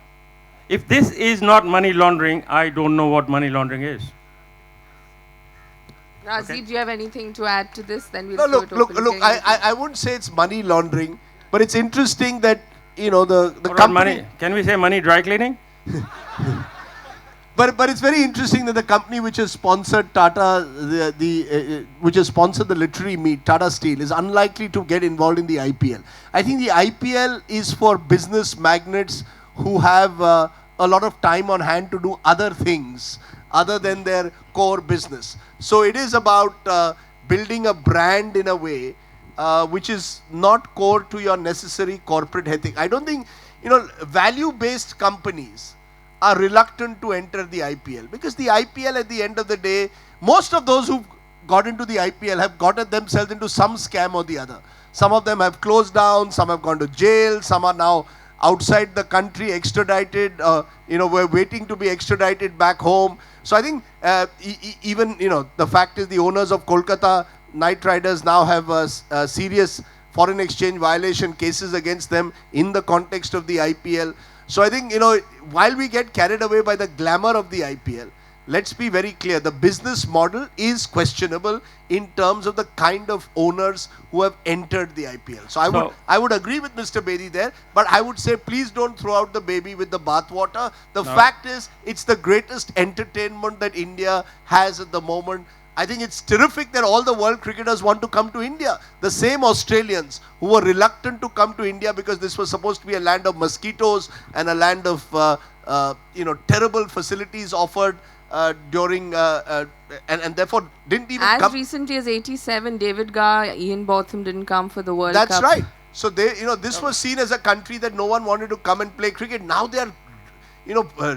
[SPEAKER 4] If this is not money laundering, I don't know what money laundering is.
[SPEAKER 2] Rajdeep, do you have anything to add to this? Then we'll
[SPEAKER 3] No,
[SPEAKER 2] throw it
[SPEAKER 3] look.
[SPEAKER 2] open.
[SPEAKER 3] I wouldn't say it's money laundering, but it's interesting that, you know, the
[SPEAKER 4] What about
[SPEAKER 3] company.
[SPEAKER 4] money? Can we say money dry cleaning?
[SPEAKER 3] But it's very interesting that the company which has sponsored Tata, which has sponsored the literary meet, Tata Steel, is unlikely to get involved in the IPL. I think the IPL is for business magnates who have a lot of time on hand to do other things other than their core business. So it is about building a brand in a way which is not core to your necessary corporate ethic. I don't think, you know, value-based companies are reluctant to enter the IPL, because the IPL, at the end of the day, most of those who've got into the IPL have gotten themselves into some scam or the other. Some of them have closed down, some have gone to jail, some are now outside the country, extradited, you know, we're waiting to be extradited back home. So I think even, you know, the fact is the owners of Kolkata Knight Riders now have serious foreign exchange violation cases against them in the context of the IPL. So I think, you know, while we get carried away by the glamour of the IPL, let's be very clear, the business model is questionable in terms of the kind of owners who have entered the IPL. So I would agree with Mr. Bedi there, but I would say please don't throw out the baby with the bathwater. The fact is, it's the greatest entertainment that India has at the moment. I think it's terrific that all the world cricketers want to come to India. The same Australians who were reluctant to come to India because this was supposed to be a land of mosquitoes and a land of terrible facilities offered and therefore didn't even
[SPEAKER 2] As
[SPEAKER 3] come.
[SPEAKER 2] recently as 87, David Garr, Ian Botham didn't come for the World Cup.
[SPEAKER 3] That's right. So this was seen as a country that no one wanted to come and play cricket. Now they are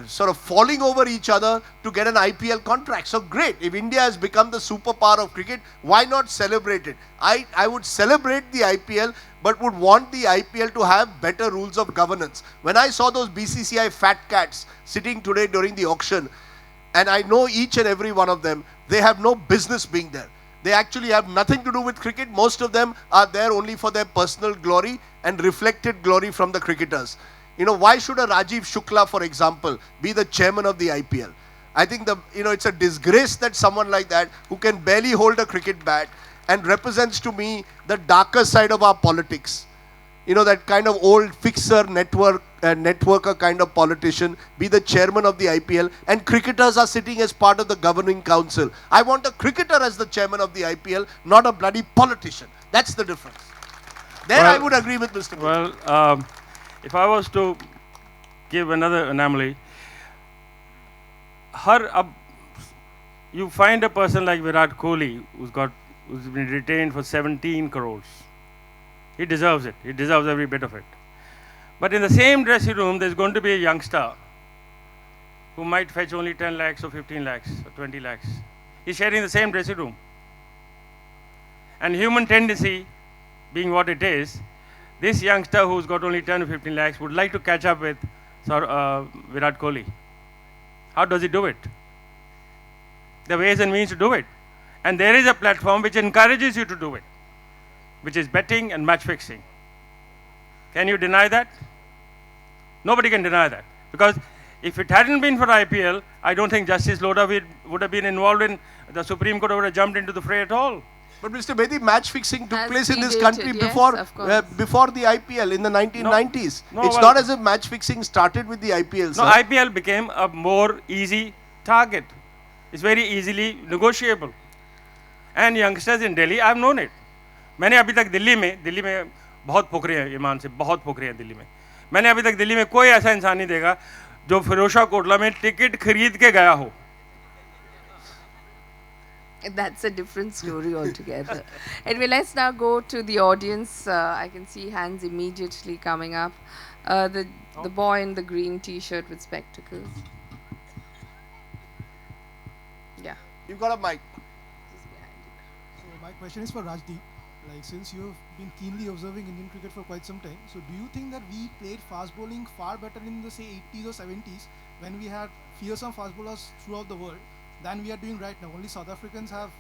[SPEAKER 3] sort of falling over each other to get an IPL contract. So great. If India has become the superpower of cricket, why not celebrate it? I would celebrate the IPL, but would want the IPL to have better rules of governance. When I saw those BCCI fat cats sitting today during the auction, and I know each and every one of them, they have no business being there. They actually have nothing to do with cricket. Most of them are there only for their personal glory and reflected glory from the cricketers. Why should a Rajiv Shukla, for example, be the chairman of the IPL? I think it's a disgrace that someone like that, who can barely hold a cricket bat and represents to me the darker side of our politics, that kind of old fixer networker kind of politician, be the chairman of the IPL, and cricketers are sitting as part of the governing council. I want a cricketer as the chairman of the IPL, not a bloody politician. That's the difference. Then I would agree with Mr. Bedi.
[SPEAKER 4] Well, if I was to give another anomaly, you find a person like Virat Kohli who's been retained for 17 crores. He deserves it. He deserves every bit of it. But in the same dressing room, there's going to be a youngster who might fetch only 10 lakhs or 15 lakhs or 20 lakhs. He's sharing the same dressing room. And human tendency, being what it is, this youngster who's got only 10 or 15 lakhs would like to catch up with Virat Kohli. How does he do it? The ways and means to do it. And there is a platform which encourages you to do it, which is betting and match fixing. Can you deny that? Nobody can deny that. Because if it hadn't been for IPL, I don't think Justice Lodha would have been involved in, the Supreme Court would have jumped into the fray at all.
[SPEAKER 3] But Mr. Bedi, match fixing took
[SPEAKER 2] Has
[SPEAKER 3] place in this
[SPEAKER 2] predated,
[SPEAKER 3] country
[SPEAKER 2] yes,
[SPEAKER 3] before the IPL in the 1990s.
[SPEAKER 4] No,
[SPEAKER 3] It's not as if match fixing started with the IPL.
[SPEAKER 4] No,
[SPEAKER 3] sir.
[SPEAKER 4] IPL became a more easy target. It's very easily negotiable. And youngsters in Delhi, I've known it. मैंने अभी तक दिल्ली में बहुत फुकरे हैं, ईमान से बहुत फुकरे हैं दिल्ली में. मैंने अभी तक दिल्ली में कोई ऐसा इंसान नहीं देखा जो फिरोशा कोटला में टिकट खरीद के गया हो.
[SPEAKER 2] That's a different story altogether. Anyway, let's now go to the audience. I can see hands immediately coming up. The boy in the green T-shirt with spectacles. Yeah.
[SPEAKER 3] You've got a mic.
[SPEAKER 2] Just behind you.
[SPEAKER 5] So my question is for Rajdeep. Like, since you have been keenly observing Indian cricket for quite some time, so do you think that we played fast bowling far better in the, say, 80s or 70s, when we had fearsome fast bowlers throughout the world, than we are doing right now? Only South Africans have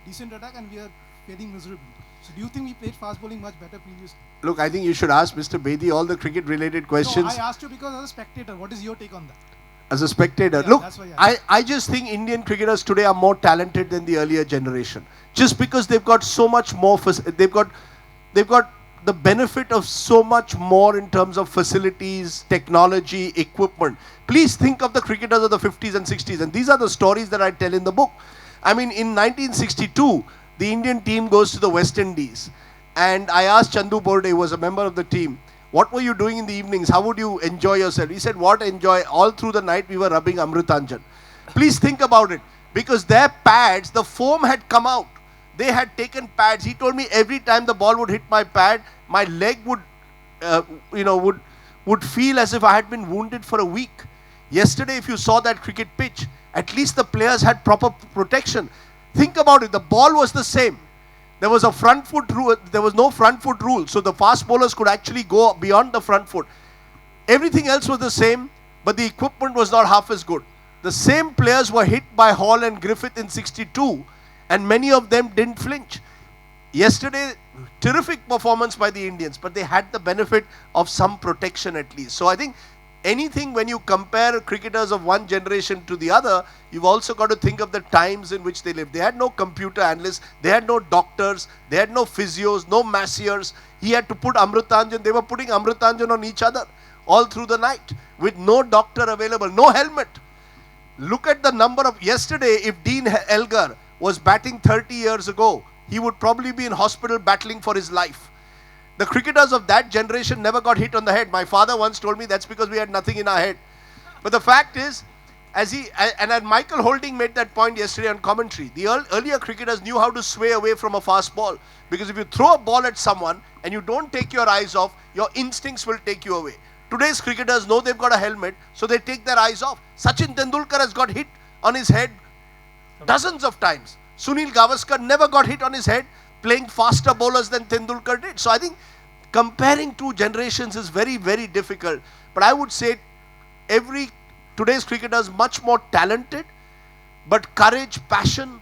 [SPEAKER 5] decent attack and we are failing miserably. So do you think we played fast bowling much better previously?
[SPEAKER 3] Look, I think you should ask Mr. Bedi all the cricket related questions.
[SPEAKER 5] No, I asked you because as a spectator, what is your take on that?
[SPEAKER 3] As a spectator.
[SPEAKER 5] Yeah,
[SPEAKER 3] Look,
[SPEAKER 5] that's why
[SPEAKER 3] I just think Indian cricketers today are more talented than the earlier generation. Just because they've got so much more, they've got the benefit of so much more in terms of facilities, technology, equipment. Please think of the cricketers of the 50s and 60s, and these are the stories that I tell in the book. I mean, in 1962, the Indian team goes to the West Indies, and I asked Chandu Borde, who was a member of the team, what were you doing in the evenings? How would you enjoy yourself? He said, what enjoy? All through the night we were rubbing Amrutanjan. Please think about it. Because their pads, the foam had come out. They had taken pads. He told me every time the ball would hit my pad, my leg would feel as if I had been wounded for a week. Yesterday, if you saw that cricket pitch, at least the players had proper protection. Think about it. The ball was the same. There was a front foot rule. There was no front foot rule. So the fast bowlers could actually go beyond the front foot. Everything else was the same, but the equipment was not half as good. The same players were hit by Hall and Griffith in 62, and many of them didn't flinch. Yesterday, terrific performance by the Indians, but they had the benefit of some protection at least. So I think anything, when you compare cricketers of one generation to the other, you've also got to think of the times in which they lived. They had no computer analysts, they had no doctors, they had no physios, no masseurs. He had to put Amrutanjan, they were putting Amrutanjan on each other all through the night with no doctor available, no helmet. Look at the number of, yesterday if Dean Elgar was batting 30 years ago, he would probably be in hospital battling for his life. The cricketers of that generation never got hit on the head. My father once told me that's because we had nothing in our head. But the fact is, as Michael Holding made that point yesterday on commentary, the earlier cricketers knew how to sway away from a fast ball. Because if you throw a ball at someone and you don't take your eyes off, your instincts will take you away. Today's cricketers know they've got a helmet, so they take their eyes off. Sachin Tendulkar has got hit on his head dozens of times. Sunil Gavaskar never got hit on his head playing faster bowlers than Tendulkar did. So I think comparing two generations is very, very difficult. But I would say today's cricketers much more talented, but courage, passion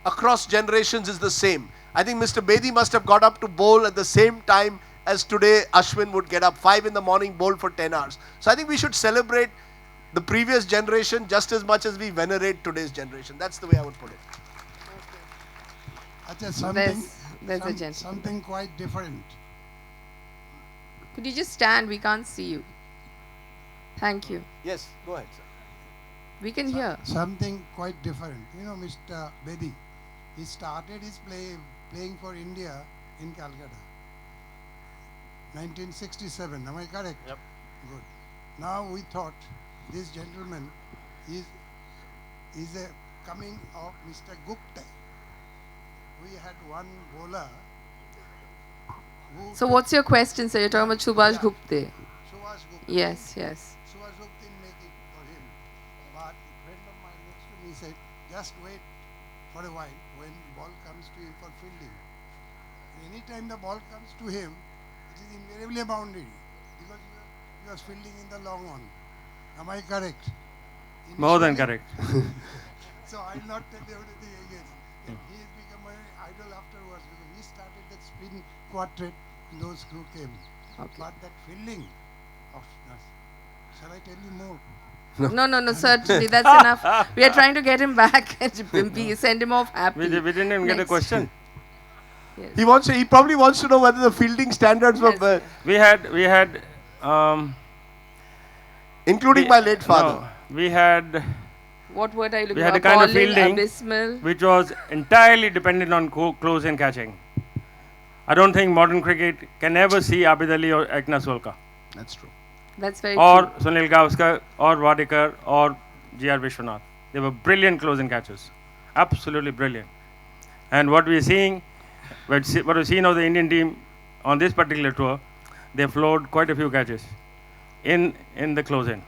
[SPEAKER 3] across generations is the same. I think Mr. Bedi must have got up to bowl at the same time as today Ashwin would get up, 5 in the morning, bowl for 10 hours. So I think we should celebrate the previous generation just as much as we venerate today's generation. That's the way I would put it.
[SPEAKER 2] There's
[SPEAKER 6] something quite different.
[SPEAKER 2] Could you just stand? We can't see you. Thank you.
[SPEAKER 3] Yes, go ahead, sir.
[SPEAKER 2] We can hear.
[SPEAKER 6] Something quite different. You know, Mr. Bedi, he started his playing for India in Calcutta. 1967, am I correct?
[SPEAKER 3] Yep.
[SPEAKER 6] Good. Now we thought this gentleman is a coming of Mr. Gupta. We had one bowler who...
[SPEAKER 2] So what's your question, sir? You're talking about Subhash Gupte.
[SPEAKER 6] Subhash Gupta.
[SPEAKER 2] Yes, yes.
[SPEAKER 6] Subhash Gupta didn't make it for him. But a friend of mine next to me said, just wait for a while when the ball comes to him for fielding. Anytime the ball comes to him, it is invariably a boundary because he was fielding in the long on. Am I correct?
[SPEAKER 4] More than correct.
[SPEAKER 6] So I will not tell you everything again. He has become my idol afterwards because he started that spin quartet and those who came.
[SPEAKER 2] Okay.
[SPEAKER 6] But that fielding, shall I tell you more?
[SPEAKER 2] No, certainly. That's enough. We are trying to get him back and send him off happy.
[SPEAKER 4] We didn't even get a
[SPEAKER 2] Next.
[SPEAKER 4] question.
[SPEAKER 2] Yes.
[SPEAKER 3] He probably wants to know whether the fielding standards were,
[SPEAKER 4] We had
[SPEAKER 3] including my late father.
[SPEAKER 4] No, we had
[SPEAKER 2] What word are you looking
[SPEAKER 4] We had
[SPEAKER 2] for?
[SPEAKER 4] a kind of
[SPEAKER 2] Bowling,
[SPEAKER 4] fielding
[SPEAKER 2] abysmal.
[SPEAKER 4] which was entirely dependent on close and catching. I don't think modern cricket can ever see Abid Ali or Ekna Solka
[SPEAKER 3] That's true.
[SPEAKER 2] That's very
[SPEAKER 4] or
[SPEAKER 2] true.
[SPEAKER 4] Sunil Gavaskar or Wadekar or G.R. Vishwanath. They were brilliant close and catchers. Absolutely brilliant. And what we're seeing, what we've seen of the Indian team on this particular tour, they flowed quite a few catches in the close-in.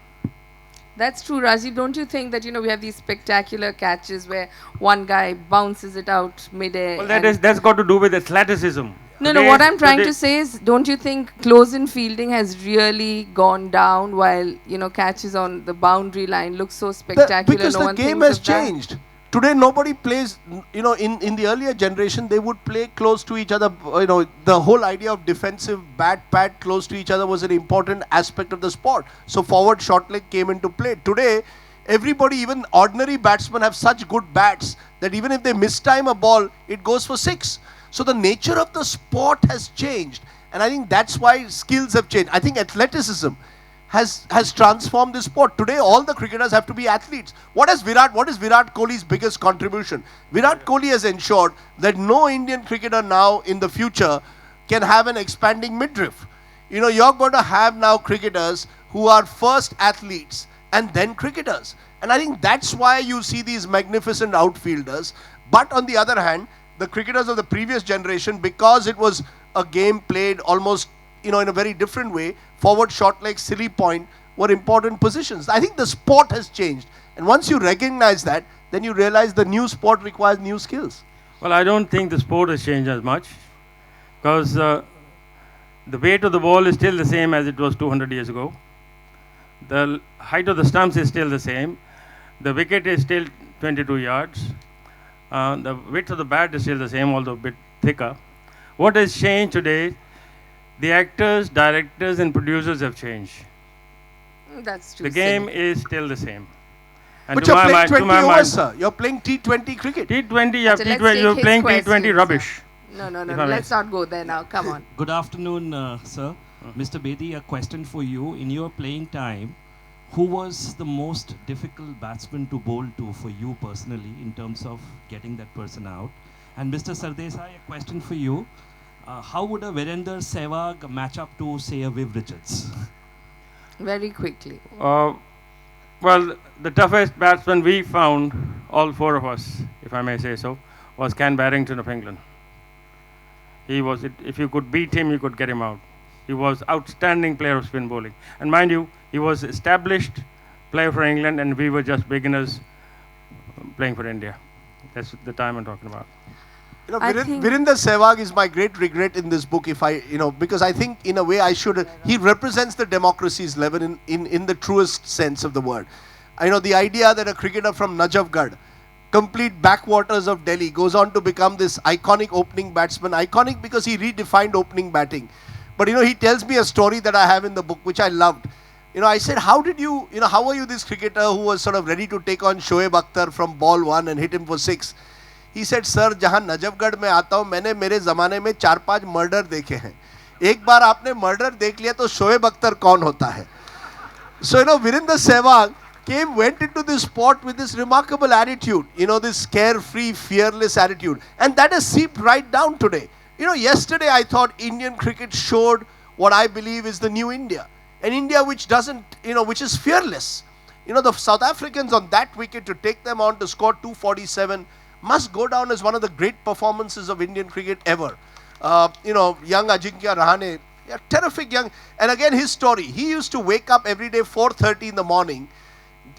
[SPEAKER 2] That's true, Rajiv. Don't you think that, we have these spectacular catches where one guy bounces it out midair?
[SPEAKER 4] Well, that's got to do with athleticism.
[SPEAKER 2] No, what I'm trying to say is, don't you think close-in fielding has really gone down while, catches on the boundary line look so spectacular?
[SPEAKER 3] Because the game has changed. Today, nobody plays, in the earlier generation, they would play close to each other. The whole idea of defensive bat pad close to each other was an important aspect of the sport. So forward short leg came into play. Today, everybody, even ordinary batsmen, have such good bats that even if they mistime a ball, it goes for 6. So the nature of the sport has changed. And I think that's why skills have changed. I think athleticism has transformed the sport. Today, all the cricketers have to be athletes. What is Virat Kohli's biggest contribution? Virat Kohli has ensured that no Indian cricketer now in the future can have an expanding midriff. You're going to have now cricketers who are first athletes and then cricketers. And I think that's why you see these magnificent outfielders. But on the other hand, the cricketers of the previous generation, because it was a game played almost in a very different way, forward, short leg, silly point were important positions. I think the sport has changed. And once you recognize that, then you realize the new sport requires new skills.
[SPEAKER 4] Well, I don't think the sport has changed as much because the weight of the ball is still the same as it was 200 years ago. The height of the stumps is still the same. The wicket is still 22 yards. The width of the bat is still the same, although a bit thicker. What has changed today? The actors, directors, and producers have changed.
[SPEAKER 2] That's true.
[SPEAKER 4] The game is still the same. And
[SPEAKER 3] But
[SPEAKER 4] to
[SPEAKER 3] you're
[SPEAKER 4] my
[SPEAKER 3] playing
[SPEAKER 4] mind,
[SPEAKER 3] 20
[SPEAKER 4] to my
[SPEAKER 3] overs,
[SPEAKER 4] mind,
[SPEAKER 3] sir. You're playing T20 cricket.
[SPEAKER 4] T20, yeah,
[SPEAKER 2] Achha, let's
[SPEAKER 4] T20,
[SPEAKER 2] take
[SPEAKER 4] you're
[SPEAKER 2] his
[SPEAKER 4] playing T20
[SPEAKER 2] questions,
[SPEAKER 4] rubbish.
[SPEAKER 2] No,
[SPEAKER 4] If I may.
[SPEAKER 2] let's not go there now. Come on.
[SPEAKER 7] Good afternoon, sir. Mr. Bedi, a question for you. In your playing time, who was the most difficult batsman to bowl to for you personally in terms of getting that person out? And Mr. Sardesai, a question for you. How would a Virender Sehwag match up to, say, a Viv Richards?
[SPEAKER 2] Very quickly.
[SPEAKER 4] Well, the toughest batsman we found, all four of us, if I may say so, was Ken Barrington of England. He was, if you could beat him, you could get him out. He was outstanding player of spin bowling. And mind you, he was established player for England and we were just beginners playing for India. That's the time I'm talking about.
[SPEAKER 3] You know,
[SPEAKER 2] I think-
[SPEAKER 3] Virender Sehwag is my great regret in this book, if I, because I think in a way I should, he represents the democracy's level in the truest sense of the word. The idea that a cricketer from Najafgarh, complete backwaters of Delhi, goes on to become this iconic opening batsman, iconic because he redefined opening batting. But he tells me a story that I have in the book, which I loved. I said, how are you this cricketer who was sort of ready to take on Shoaib Akhtar from ball 1 and hit him for 6? He said, sir, जहाँ नजफगढ़ में आता हूँ मैंने मेरे ज़माने में 4-5 murder देखे हैं. एक बार आपने मर्डर देख लिया तो शोएब अख्तर कौन होता है? So Virender Sehwag went into this sport with this remarkable attitude, this carefree, fearless attitude, and that has seeped right down today. Yesterday I thought Indian cricket showed what I believe is the new India, an India which doesn't, which is fearless. The South Africans on that wicket to take them on to score 247 must go down as one of the great performances of Indian cricket ever. Young Ajinkya Rahane, terrific young, and again his story. He used to wake up every day 4:30 in the morning.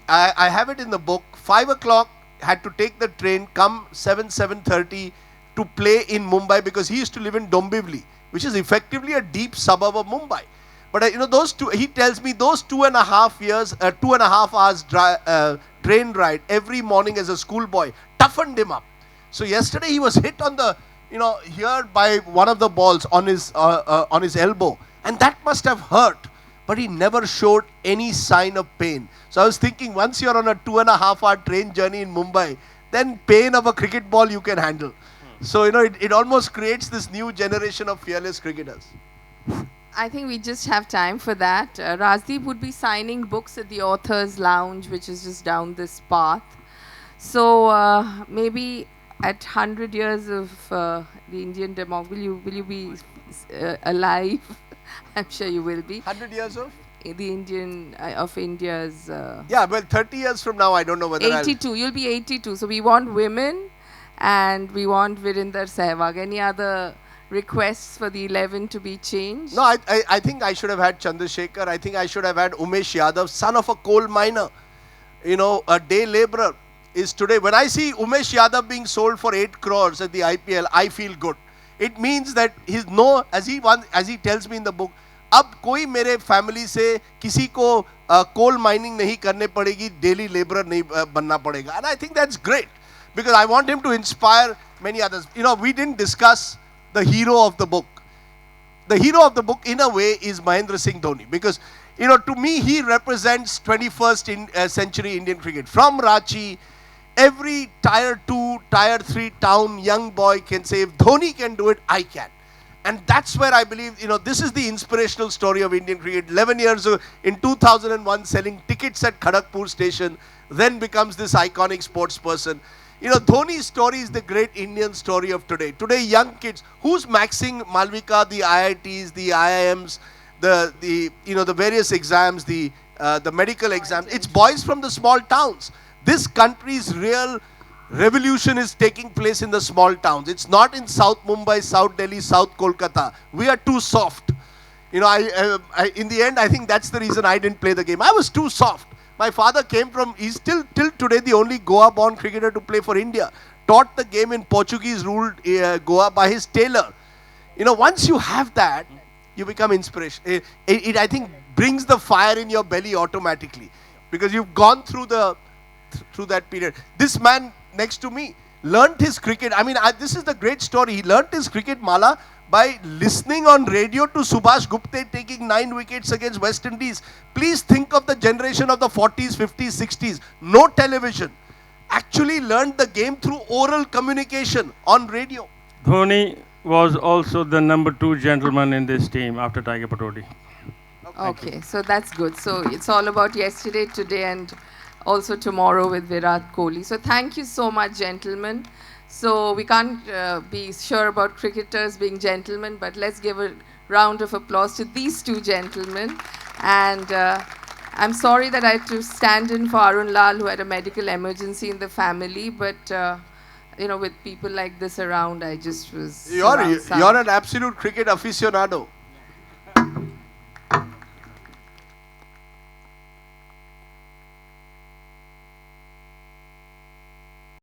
[SPEAKER 3] I have it in the book. 5 o'clock had to take the train, come 7:30 to play in Mumbai because he used to live in Dombivli, which is effectively a deep suburb of Mumbai. But he tells me those 2.5 hours train ride every morning as a schoolboy toughened him up. So yesterday he was hit on the, here by one of the balls on his elbow, and that must have hurt. But he never showed any sign of pain. So I was thinking, once you're on a 2.5-hour train journey in Mumbai, then pain of a cricket ball you can handle. So it almost creates this new generation of fearless cricketers.
[SPEAKER 2] I think we just have time for that. Rajdeep would be signing books at the Authors Lounge, which is just down this path. So maybe at 100 years of the Indian democracy, will you be alive? I'm sure you will be.
[SPEAKER 3] 100 years of?
[SPEAKER 2] The Indian of India's.
[SPEAKER 3] Yeah, well, 30 years from now, I don't know whether
[SPEAKER 2] 82. You'll be 82. So we want women, and we want Virender Sehwag. Any other requests for the 11 to be changed?
[SPEAKER 3] No, I think I should have had Chandrasekhar. I think I should have had Umesh Yadav, son of a coal miner. A day labourer is today. When I see Umesh Yadav being sold for 8 crores at the IPL, I feel good. It means that as he tells me in the book, अब कोई मेरे family से किसी को coal mining नहीं करने पड़ेगी, daily labourer नहीं बनना पड़ेगा. And I think that's great because I want him to inspire many others. We didn't discuss the hero of the book. The hero of the book in a way is Mahendra Singh Dhoni because to me he represents 21st century Indian cricket. From Ranchi, every tier 2, tier 3 town young boy can say, if Dhoni can do it, I can. And that's where I believe, this is the inspirational story of Indian cricket. 11 years ago, in 2001, selling tickets at Kharagpur station, then becomes this iconic sports person. Dhoni's story is the great Indian story of today. Today, young kids, who's maxing Malavika, the IITs, the IIMs, the various exams, the medical exams. It's boys from the small towns. This country's real revolution is taking place in the small towns. It's not in South Mumbai, South Delhi, South Kolkata. We are too soft. In the end, I think that's the reason I didn't play the game. I was too soft. My father came from, he's still till today the only Goa-born cricketer to play for India. Taught the game in Portuguese-ruled Goa by his tailor. Once you have that, you become inspiration. It I think brings the fire in your belly automatically because you've gone through that period. This man next to me learnt his cricket. This is the great story. He learnt his cricket, Mala, by listening on radio to Subhash Gupte taking 9 wickets against West Indies. Please think of the generation of the 40s, 50s, 60s. No television. Actually learned the game through oral communication on radio.
[SPEAKER 4] Dhoni was also the number 2 gentleman in this team after Tiger Patodi.
[SPEAKER 2] Okay, so that's good. So it's all about yesterday, today, and also tomorrow with Virat Kohli. So thank you so much, gentlemen. So we can't be sure about cricketers being gentlemen, but let's give a round of applause to these two gentlemen. And I'm sorry that I had to stand in for Arun Lal, who had a medical emergency in the family, but with people like this around, I just was
[SPEAKER 3] You're
[SPEAKER 2] surround-
[SPEAKER 3] you're an absolute cricket aficionado.